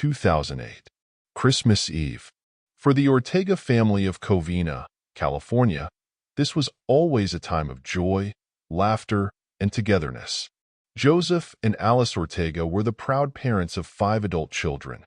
2008. Christmas Eve. For the Ortega family of Corvina, California, this was always a time of joy, laughter, and togetherness. Joseph and Alice Ortega were the proud parents of 5 adult children: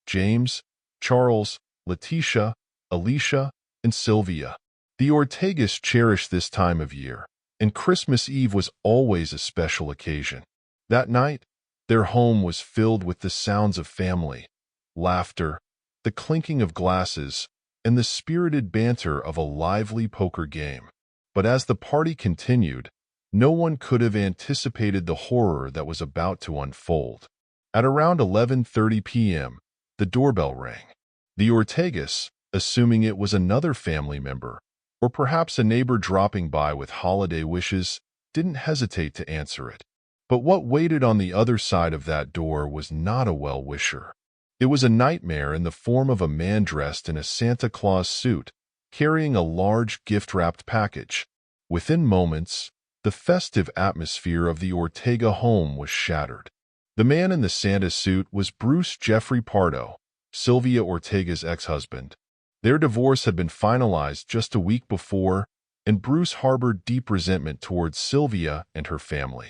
James, Charles, Letitia, Alicia, and Sylvia. The Ortegas cherished this time of year, and Christmas Eve was always a special occasion. That night, their home was filled with the sounds of family, laughter, the clinking of glasses, and the spirited banter of a lively poker game. But as the party continued, no one could have anticipated the horror that was about to unfold. At around 11:30 p.m., the doorbell rang. The Ortegas, assuming it was another family member, or perhaps a neighbor dropping by with holiday wishes, didn't hesitate to answer it. But what waited on the other side of that door was not a well-wisher. It was a nightmare in the form of a man dressed in a Santa Claus suit, carrying a large gift-wrapped package. Within moments, the festive atmosphere of the Ortega home was shattered. The man in the Santa suit was Bruce Jeffrey Pardo, Sylvia Ortega's ex-husband. Their divorce had been finalized just a week before, and Bruce harbored deep resentment towards Sylvia and her family.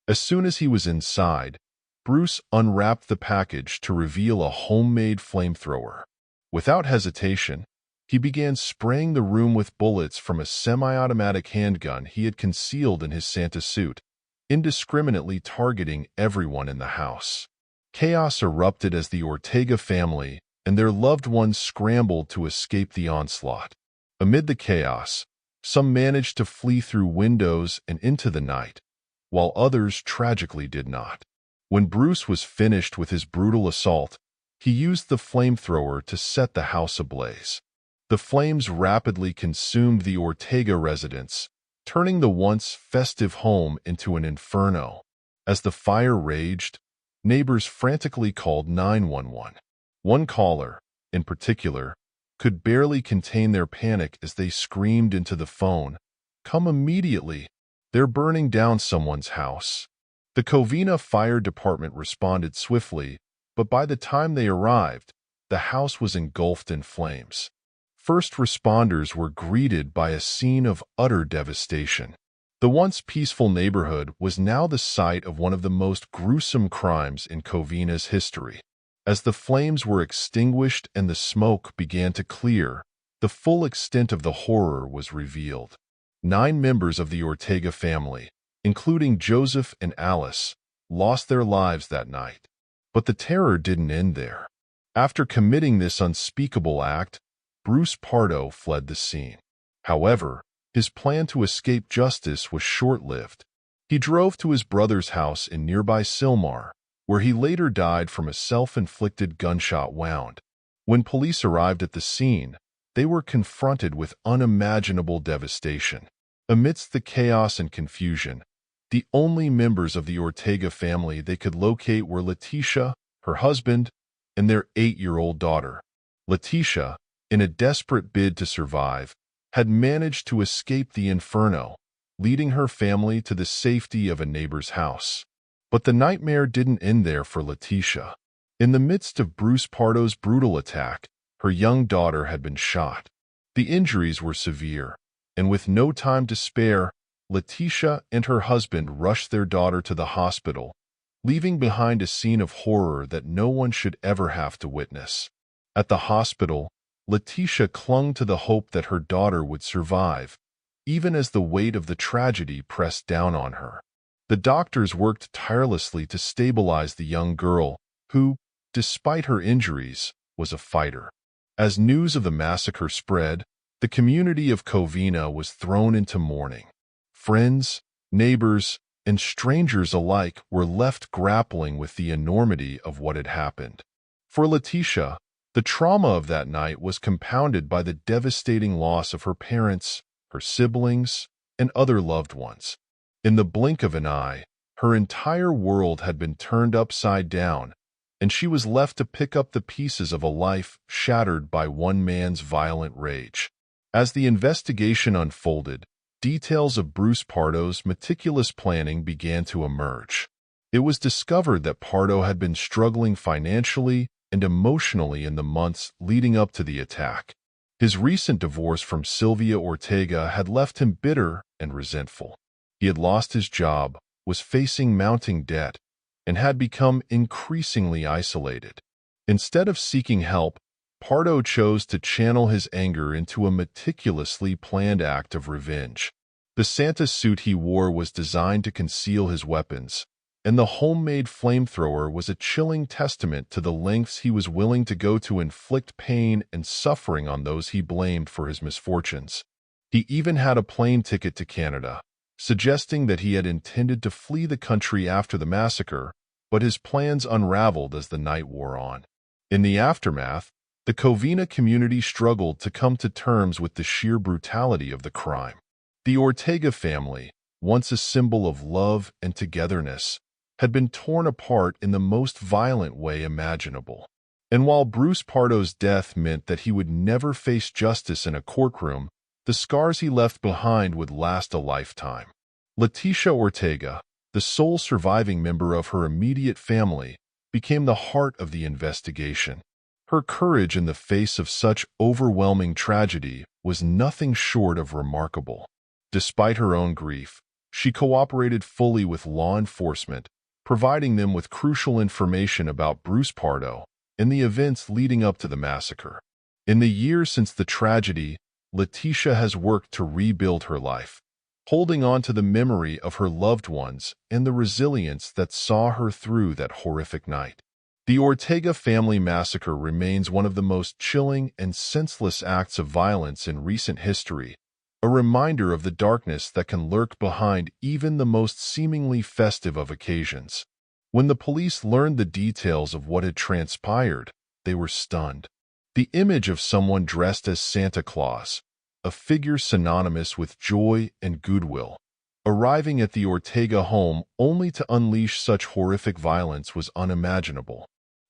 As soon as he was inside, Bruce unwrapped the package to reveal a homemade flamethrower. Without hesitation, he began spraying the room with bullets from a semi-automatic handgun he had concealed in his Santa suit, indiscriminately targeting everyone in the house. Chaos erupted as the Ortega family and their loved ones scrambled to escape the onslaught. Amid the chaos, some managed to flee through windows and into the night, while others tragically did not. When Bruce was finished with his brutal assault, he used the flamethrower to set the house ablaze. The flames rapidly consumed the Ortega residence, turning the once festive home into an inferno. As the fire raged, neighbors frantically called 911. One caller, in particular, could barely contain their panic as they screamed into the phone, "Come immediately! They're burning down someone's house." The Corvina Fire Department responded swiftly, but by the time they arrived, the house was engulfed in flames. First responders were greeted by a scene of utter devastation. The once peaceful neighborhood was now the site of one of the most gruesome crimes in Corvina's history. As the flames were extinguished and the smoke began to clear, the full extent of the horror was revealed. 9 members of the Ortega family, including Joseph and Alice, lost their lives that night. But the terror didn't end there. After committing this unspeakable act, Bruce Pardo fled the scene. However, his plan to escape justice was short-lived. He drove to his brother's house in nearby Sylmar, where he later died from a self-inflicted gunshot wound. When police arrived at the scene, they were confronted with unimaginable devastation. Amidst the chaos and confusion, the only members of the Ortega family they could locate were Letitia, her husband, and their 8-year-old daughter. Letitia, in a desperate bid to survive, had managed to escape the inferno, leading her family to the safety of a neighbor's house. But the nightmare didn't end there for Letitia. In the midst of Bruce Pardo's brutal attack, her young daughter had been shot. The injuries were severe, and with no time to spare, Letitia and her husband rushed their daughter to the hospital, leaving behind a scene of horror that no one should ever have to witness. At the hospital, Letitia clung to the hope that her daughter would survive, even as the weight of the tragedy pressed down on her. The doctors worked tirelessly to stabilize the young girl, who, despite her injuries, was a fighter. As news of the massacre spread, the community of Corvina was thrown into mourning. Friends, neighbors, and strangers alike were left grappling with the enormity of what had happened. For Letitia, the trauma of that night was compounded by the devastating loss of her parents, her siblings, and other loved ones. In the blink of an eye, her entire world had been turned upside down, and she was left to pick up the pieces of a life shattered by one man's violent rage. As the investigation unfolded, details of Bruce Pardo's meticulous planning began to emerge. It was discovered that Pardo had been struggling financially and emotionally in the months leading up to the attack. His recent divorce from Sylvia Ortega had left him bitter and resentful. He had lost his job, was facing mounting debt, and had become increasingly isolated. Instead of seeking help, Pardo chose to channel his anger into a meticulously planned act of revenge. The Santa suit he wore was designed to conceal his weapons, and the homemade flamethrower was a chilling testament to the lengths he was willing to go to inflict pain and suffering on those he blamed for his misfortunes. He even had a plane ticket to Canada, suggesting that he had intended to flee the country after the massacre, but his plans unraveled as the night wore on. In the aftermath, the Corvina community struggled to come to terms with the sheer brutality of the crime. The Ortega family, once a symbol of love and togetherness, had been torn apart in the most violent way imaginable. And while Bruce Pardo's death meant that he would never face justice in a courtroom, the scars he left behind would last a lifetime. Leticia Ortega, the sole surviving member of her immediate family, became the heart of the investigation. Her courage in the face of such overwhelming tragedy was nothing short of remarkable. Despite her own grief, she cooperated fully with law enforcement, providing them with crucial information about Bruce Pardo and the events leading up to the massacre. In the years since the tragedy, Leticia has worked to rebuild her life, holding on to the memory of her loved ones and the resilience that saw her through that horrific night. The Ortega family massacre remains one of the most chilling and senseless acts of violence in recent history, a reminder of the darkness that can lurk behind even the most seemingly festive of occasions. When the police learned the details of what had transpired, they were stunned. The image of someone dressed as Santa Claus, a figure synonymous with joy and goodwill, arriving at the Ortega home only to unleash such horrific violence was unimaginable.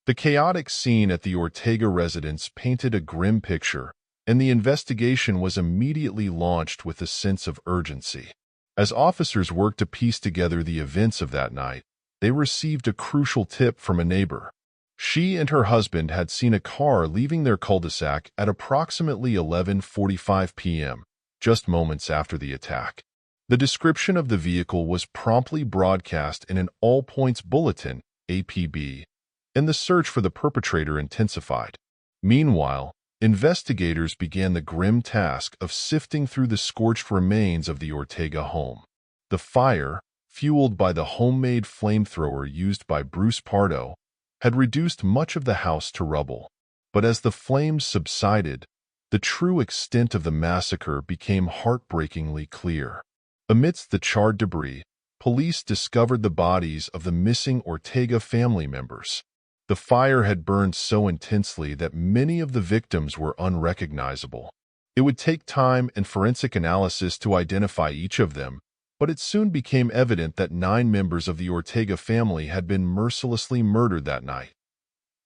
The chaotic scene at the Ortega residence painted a grim picture, and the investigation was immediately launched with a sense of urgency. As officers worked to piece together the events of that night, they received a crucial tip from a neighbor. She and her husband had seen a car leaving their cul-de-sac at approximately 11:45 p.m., just moments after the attack. The description of the vehicle was promptly broadcast in an all-points bulletin, APB, and the search for the perpetrator intensified. Meanwhile, investigators began the grim task of sifting through the scorched remains of the Ortega home. The fire, fueled by the homemade flamethrower used by Bruce Pardo, had reduced much of the house to rubble. But as the flames subsided, the true extent of the massacre became heartbreakingly clear. Amidst the charred debris, police discovered the bodies of the missing Ortega family members. The fire had burned so intensely that many of the victims were unrecognizable. It would take time and forensic analysis to identify each of them, but it soon became evident that 9 members of the Ortega family had been mercilessly murdered that night.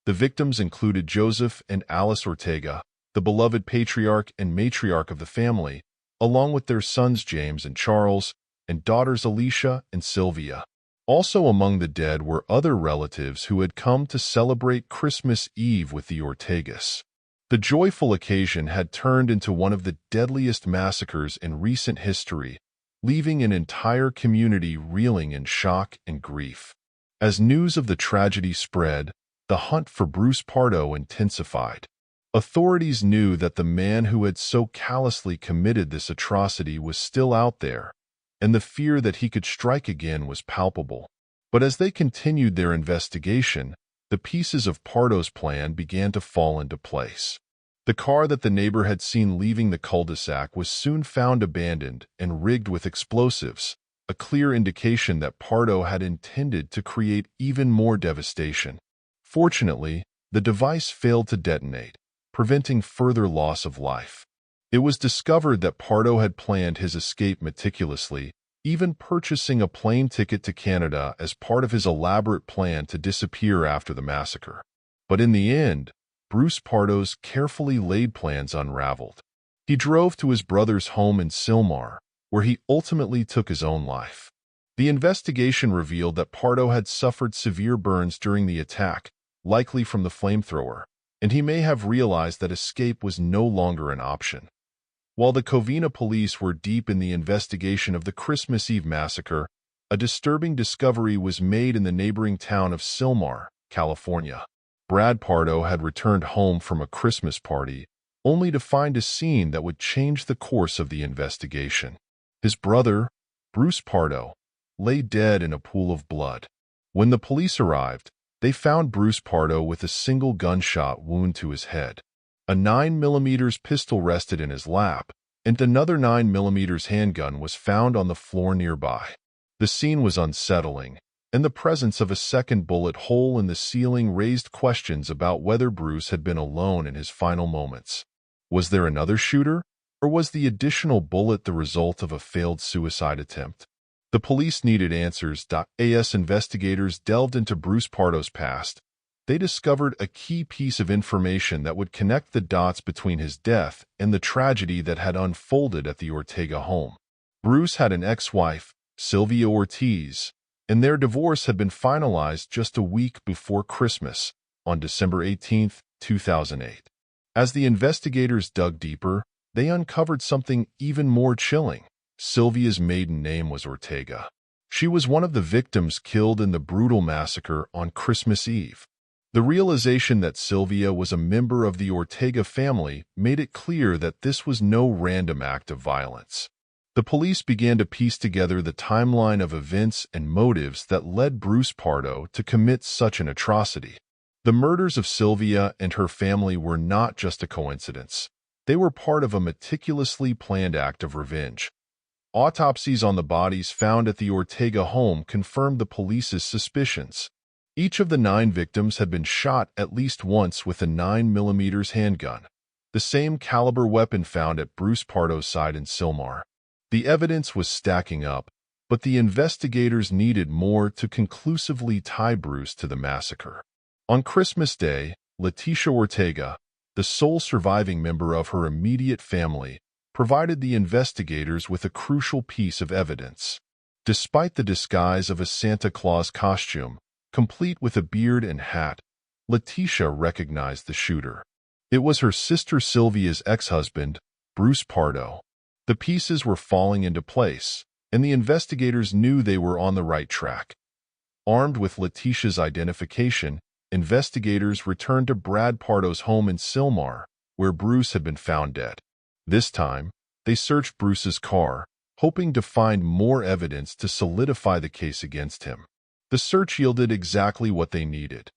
The victims included Joseph and Alice Ortega, the beloved patriarch and matriarch of the family, along with their sons James and Charles, and daughters Alicia and Sylvia. Also among the dead were other relatives who had come to celebrate Christmas Eve with the Ortegas. The joyful occasion had turned into one of the deadliest massacres in recent history, leaving an entire community reeling in shock and grief. As news of the tragedy spread, the hunt for Bruce Pardo intensified. Authorities knew that the man who had so callously committed this atrocity was still out there, and the fear that he could strike again was palpable. But as they continued their investigation, the pieces of Pardo's plan began to fall into place. The car that the neighbor had seen leaving the cul-de-sac was soon found abandoned and rigged with explosives, a clear indication that Pardo had intended to create even more devastation. Fortunately, the device failed to detonate, preventing further loss of life. It was discovered that Pardo had planned his escape meticulously, even purchasing a plane ticket to Canada as part of his elaborate plan to disappear after the massacre. But in the end, Bruce Pardo's carefully laid plans unraveled. He drove to his brother's home in Sylmar, where he ultimately took his own life. The investigation revealed that Pardo had suffered severe burns during the attack, likely from the flamethrower, and he may have realized that escape was no longer an option. While the Corvina police were deep in the investigation of the Christmas Eve massacre, a disturbing discovery was made in the neighboring town of Sylmar, California. Brad Pardo had returned home from a Christmas party, only to find a scene that would change the course of the investigation. His brother, Bruce Pardo, lay dead in a pool of blood. When the police arrived, they found Bruce Pardo with a single gunshot wound to his head. A 9mm pistol rested in his lap, and another 9mm handgun was found on the floor nearby. The scene was unsettling, and the presence of a second bullet hole in the ceiling raised questions about whether Bruce had been alone in his final moments. Was there another shooter, or was the additional bullet the result of a failed suicide attempt? The police needed answers. As investigators delved into Bruce Pardo's past, they discovered a key piece of information that would connect the dots between his death and the tragedy that had unfolded at the Ortega home. Bruce had an ex-wife, Sylvia Ortiz, and their divorce had been finalized just a week before Christmas, on December 18, 2008. As the investigators dug deeper, they uncovered something even more chilling. Sylvia's maiden name was Ortega. She was one of the victims killed in the brutal massacre on Christmas Eve. The realization that Sylvia was a member of the Ortega family made it clear that this was no random act of violence. The police began to piece together the timeline of events and motives that led Bruce Pardo to commit such an atrocity. The murders of Sylvia and her family were not just a coincidence. They were part of a meticulously planned act of revenge. Autopsies on the bodies found at the Ortega home confirmed the police's suspicions. Each of the 9 victims had been shot at least once with a 9mm handgun, the same caliber weapon found at Bruce Pardo's side in Sylmar. The evidence was stacking up, but the investigators needed more to conclusively tie Bruce to the massacre. On Christmas Day, Leticia Ortega, the sole surviving member of her immediate family, provided the investigators with a crucial piece of evidence. Despite the disguise of a Santa Claus costume, complete with a beard and hat, Leticia recognized the shooter. It was her sister Sylvia's ex-husband, Bruce Pardo. The pieces were falling into place, and the investigators knew they were on the right track. Armed with Leticia's identification, investigators returned to Brad Pardo's home in Sylmar, where Bruce had been found dead. This time, they searched Bruce's car, hoping to find more evidence to solidify the case against him. The search yielded exactly what they needed.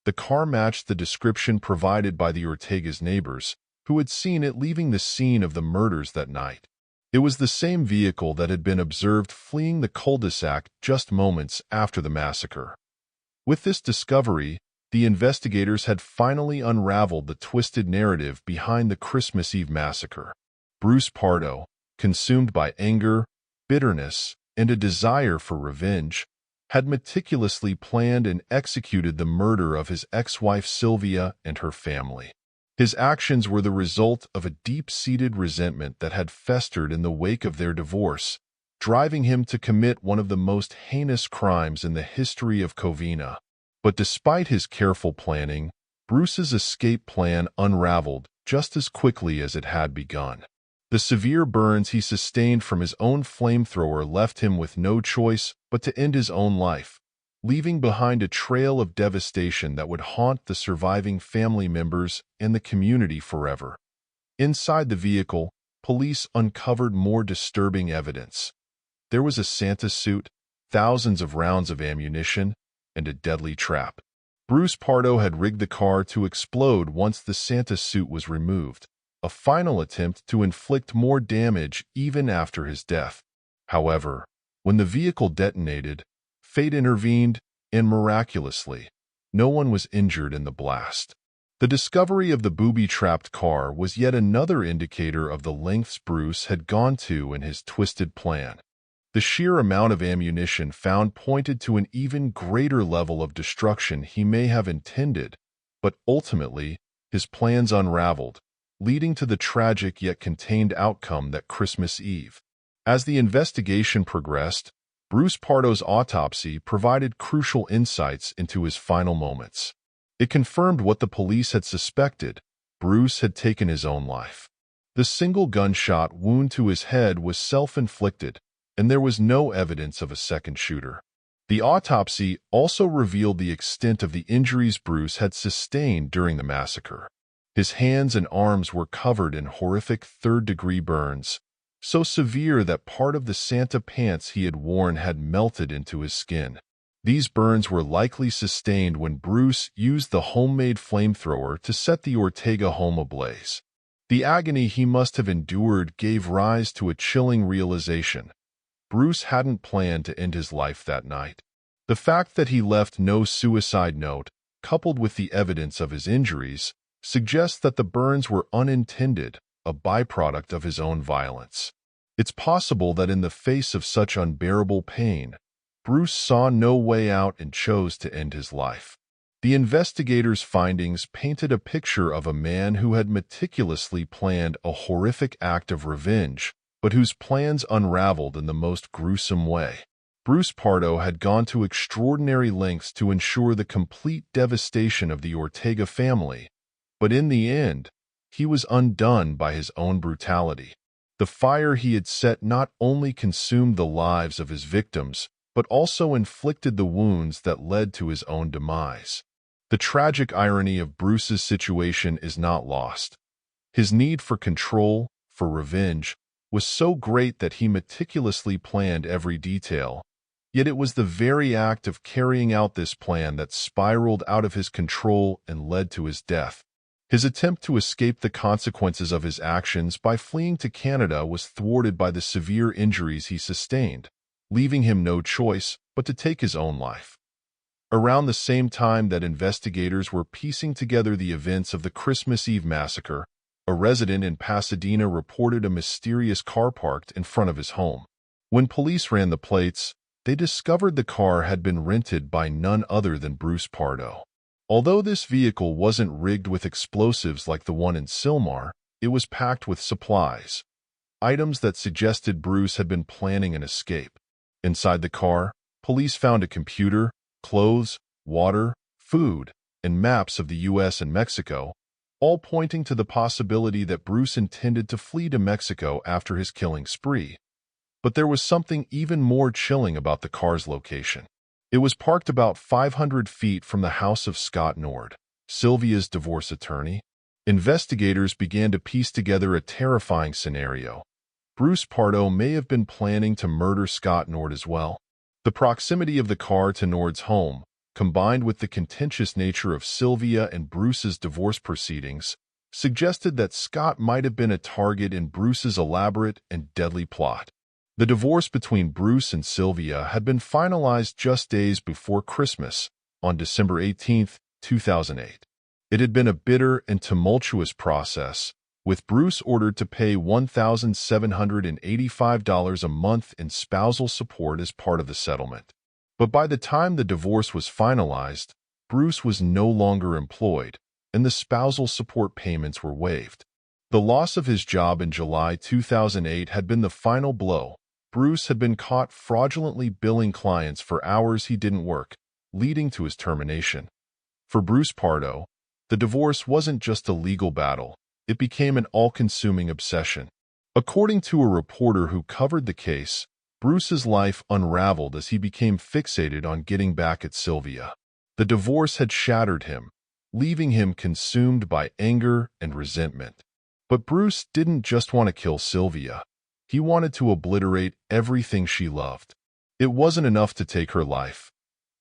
The car matched the description provided by the Ortega's neighbors, who had seen it leaving the scene of the murders that night. It was the same vehicle that had been observed fleeing the cul-de-sac just moments after the massacre. With this discovery, the investigators had finally unraveled the twisted narrative behind the Christmas Eve massacre. Bruce Pardo, consumed by anger, bitterness, and a desire for revenge, had meticulously planned and executed the murder of his ex-wife Sylvia and her family. His actions were the result of a deep-seated resentment that had festered in the wake of their divorce, driving him to commit one of the most heinous crimes in the history of Corvina. But despite his careful planning, Bruce's escape plan unraveled just as quickly as it had begun. The severe burns he sustained from his own flamethrower left him with no choice but to end his own life, leaving behind a trail of devastation that would haunt the surviving family members and the community forever. Inside the vehicle, police uncovered more disturbing evidence. There was a Santa suit, thousands of rounds of ammunition, and a deadly trap. Bruce Pardo had rigged the car to explode once the Santa suit was removed, a final attempt to inflict more damage even after his death. However, when the vehicle detonated, fate intervened, and miraculously, no one was injured in the blast. The discovery of the booby-trapped car was yet another indicator of the lengths Bruce had gone to in his twisted plan. The sheer amount of ammunition found pointed to an even greater level of destruction he may have intended, but ultimately, his plans unraveled, leading to the tragic yet contained outcome that Christmas Eve. As the investigation progressed, Bruce Pardo's autopsy provided crucial insights into his final moments. It confirmed what the police had suspected. Bruce had taken his own life. The single gunshot wound to his head was self-inflicted, and there was no evidence of a second shooter. The autopsy also revealed the extent of the injuries Bruce had sustained during the massacre. His hands and arms were covered in horrific third-degree burns, so severe that part of the Santa pants he had worn had melted into his skin. These burns were likely sustained when Bruce used the homemade flamethrower to set the Ortega home ablaze. The agony he must have endured gave rise to a chilling realization. Bruce hadn't planned to end his life that night. The fact that he left no suicide note, coupled with the evidence of his injuries, suggests that the burns were unintended, a byproduct of his own violence. It's possible that in the face of such unbearable pain, Bruce saw no way out and chose to end his life. The investigators' findings painted a picture of a man who had meticulously planned a horrific act of revenge, but whose plans unraveled in the most gruesome way. Bruce Pardo had gone to extraordinary lengths to ensure the complete devastation of the Ortega family, but in the end, he was undone by his own brutality. The fire he had set not only consumed the lives of his victims, but also inflicted the wounds that led to his own demise. The tragic irony of Bruce's situation is not lost. His need for control, for revenge, was so great that he meticulously planned every detail. Yet it was the very act of carrying out this plan that spiraled out of his control and led to his death. His attempt to escape the consequences of his actions by fleeing to Canada was thwarted by the severe injuries he sustained, leaving him no choice but to take his own life. Around the same time that investigators were piecing together the events of the Christmas Eve massacre, a resident in Pasadena reported a mysterious car parked in front of his home. When police ran the plates, they discovered the car had been rented by none other than Bruce Pardo. Although this vehicle wasn't rigged with explosives like the one in Sylmar, it was packed with supplies, items that suggested Bruce had been planning an escape. Inside the car, police found a computer, clothes, water, food, and maps of the U.S. and Mexico, all pointing to the possibility that Bruce intended to flee to Mexico after his killing spree. But there was something even more chilling about the car's location. It was parked about 500 feet from the house of Scott Nord, Sylvia's divorce attorney. Investigators began to piece together a terrifying scenario. Bruce Pardo may have been planning to murder Scott Nord as well. The proximity of the car to Nord's home, combined with the contentious nature of Sylvia and Bruce's divorce proceedings, suggested that Scott might have been a target in Bruce's elaborate and deadly plot. The divorce between Bruce and Sylvia had been finalized just days before Christmas, on December 18, 2008. It had been a bitter and tumultuous process, with Bruce ordered to pay $1,785 a month in spousal support as part of the settlement. But by the time the divorce was finalized, Bruce was no longer employed, and the spousal support payments were waived. The loss of his job in July 2008 had been the final blow. Bruce had been caught fraudulently billing clients for hours he didn't work, leading to his termination. For Bruce Pardo, the divorce wasn't just a legal battle, it became an all-consuming obsession. According to a reporter who covered the case, Bruce's life unraveled as he became fixated on getting back at Sylvia. The divorce had shattered him, leaving him consumed by anger and resentment. But Bruce didn't just want to kill Sylvia. He wanted to obliterate everything she loved. It wasn't enough to take her life.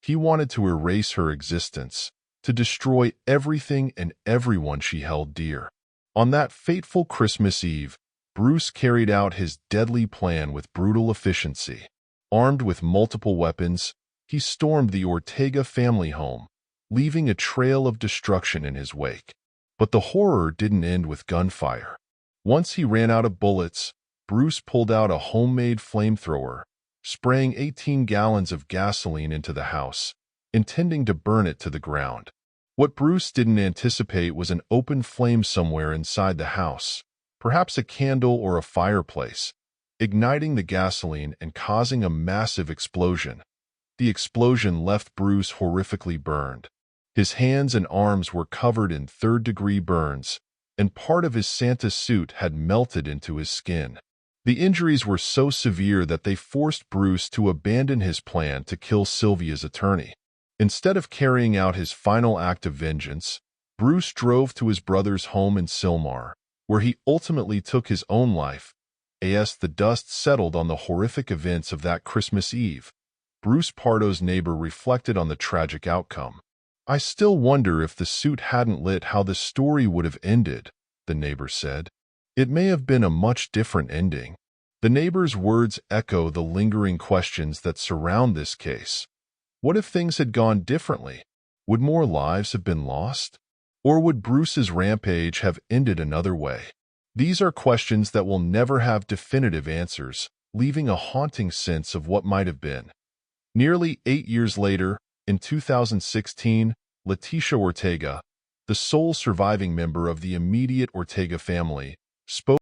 He wanted to erase her existence, to destroy everything and everyone she held dear. On that fateful Christmas Eve, Bruce carried out his deadly plan with brutal efficiency. Armed with multiple weapons, he stormed the Ortega family home, leaving a trail of destruction in his wake. But the horror didn't end with gunfire. Once he ran out of bullets, Bruce pulled out a homemade flamethrower, spraying 18 gallons of gasoline into the house, intending to burn it to the ground. What Bruce didn't anticipate was an open flame somewhere inside the house, perhaps a candle or a fireplace, igniting the gasoline and causing a massive explosion. The explosion left Bruce horrifically burned. His hands and arms were covered in third-degree burns, and part of his Santa suit had melted into his skin. The injuries were so severe that they forced Bruce to abandon his plan to kill Sylvia's attorney. Instead of carrying out his final act of vengeance, Bruce drove to his brother's home in Sylmar, where he ultimately took his own life. As the dust settled on the horrific events of that Christmas Eve, Bruce Pardo's neighbor reflected on the tragic outcome. "I still wonder if the suit hadn't lit how the story would have ended," the neighbor said. "It may have been a much different ending." The neighbor's words echo the lingering questions that surround this case. What if things had gone differently? Would more lives have been lost? Or would Bruce's rampage have ended another way? These are questions that will never have definitive answers, leaving a haunting sense of what might have been. Nearly 8 years later, in 2016, Leticia Ortega, the sole surviving member of the immediate Ortega family, spoke